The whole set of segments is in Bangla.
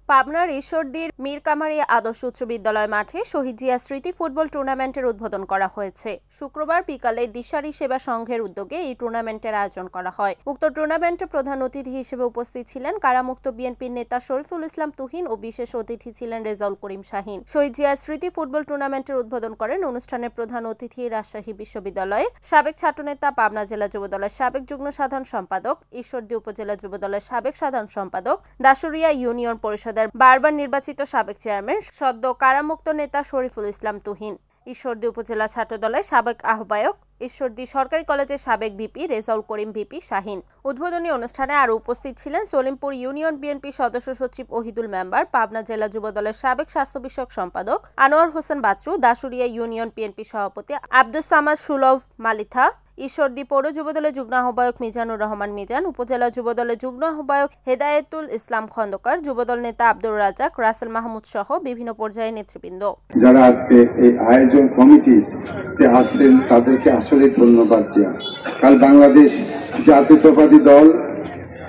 পাবনার ঈশ্বরদীর মীরকামারী আদর্শ উচ্চ বিদ্যালয় মাঠে শহীদ জিয়া স্মৃতি ফুটবল টুর্নামেন্টের উদ্বোধন করা হয়েছে। শুক্রবার বিকালে দিশারি সেবা সংঘের উদ্যোগে এই টুর্নামেন্টের আয়োজন করা হয়। উক্ত টুর্নামেন্টে প্রধান অতিথি হিসেবে উপস্থিত ছিলেন কারামুক্ত বিএনপির নেতা শরীফুল ইসলাম তুহিন ও বিশেষ অতিথি ছিলেন রেজাউল করিম শাহিন। শহীদ জিয়া স্মৃতি ফুটবল টুর্নামেন্টের উদ্বোধন করেন অনুষ্ঠানের প্রধান অতিথি রাজশাহী বিশ্ববিদ্যালয়ের সাবেক ছাত্রনেতা, পাবনা জেলা যুবদলের সাবেক যুগ্ম সাধারণ সম্পাদক, ঈশ্বরদী উপজেলা যুবদলের সাবেক সাধারণ সম্পাদক, দাসুরিয়া ইউনিয়ন পরিষদ বারবার নির্বাচিত সাবেক চেয়ারম্যান, সদ্য কারামুক্ত নেতা শরীফুল ইসলাম তুহিন, ঈশ্বরদী উপজেলা ছাত্রদলের সাবেক আহ্বায়ক, ঈশ্বরদী সরকারি কলেজের সাবেক ভিপি রেজাউল করিম ভিপি শাহিন। উদ্বোধনী অনুষ্ঠানে আরও উপস্থিত ছিলেন সলিমপুর ইউনিয়ন বিএনপি সদস্য সচিব ওহিদুল মেম্বার, পাবনা জেলা যুবদলের সাবেক স্বাস্থ্য বিষয়ক সম্পাদক আনোয়ার হোসেন বাচ্চু, দাসুরিয়া ইউনিয়ন বিএনপি সভাপতি আব্দুস সামাদ সুলভ মালিথা, ঈশ্বরদী পৌর যুবদলের যুগ্ম আহ্বায়ক মিজানুর রহমান মিজান, উপজেলা যুবদলের যুগ্ম আহ্বায়ক হেদায়েতুল ইসলাম খন্দকার, যুবদল নেতা আব্দুর রাজাক, রাসেল মাহমুদ সহ বিভিন্ন পর্যায়ের নেতৃবৃন্দ। যারা আজকে এই আয়োজন কমিটিতে আছেন তাদেরকে আসলে ধন্যবাদ দেওয়া। কাল বাংলাদেশ জাতীয়তাবাদী দল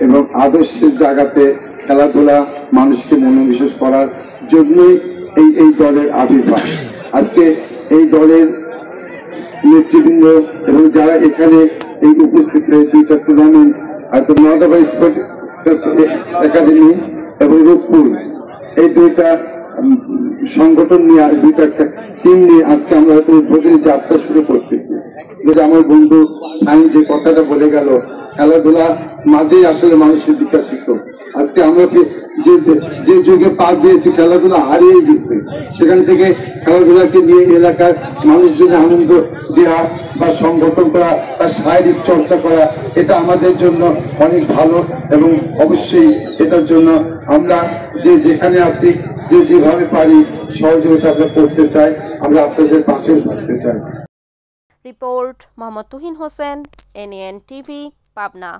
এবং আদর্শের জায়গাতে খেলাধুলা মানুষকে মনোনিবেশ করার জন্যই এই দলের আবির্ভাব। আজকে এই দলের নেতৃবৃন্দ এবং যারা এখানে এই উপস্থিত হয়ে দুইটা টুর্নামেন্ট নদাবা স্পোর্ট একাডেমি এবং রূপপুর এই দুইটা সংগঠন নিয়ে দুইটা টিম নিয়ে আজকে আমরা হয়তো উদ্বোধনী যাত্রা শুরু করতেছি। যেটা আমার বন্ধু সাইন যে কথাটা বলে গেল, খেলাধুলা মাঝেই আসলে মানুষের বিকাশ শিখত। আজকে আমরা যে যুগে পা দিয়েছি খেলাধুলা হারিয়ে গেছে, সেখান থেকে খেলাধুলাকে নিয়ে এলাকার মানুষজনের আনন্দ দেওয়া বা সংগঠন করা বা শারীরিক চর্চা করা, এটা আমাদের জন্য অনেক ভালো এবং অবশ্যই এটার জন্য আমরা যেখানে আছি যেভাবে পারি সহযোগিতা আমরা করতে চাই, আমরা আপনাদের পাশেও থাকতে চাই। Report Mohammad Tuhin Hossain, NAN TV, Pabna.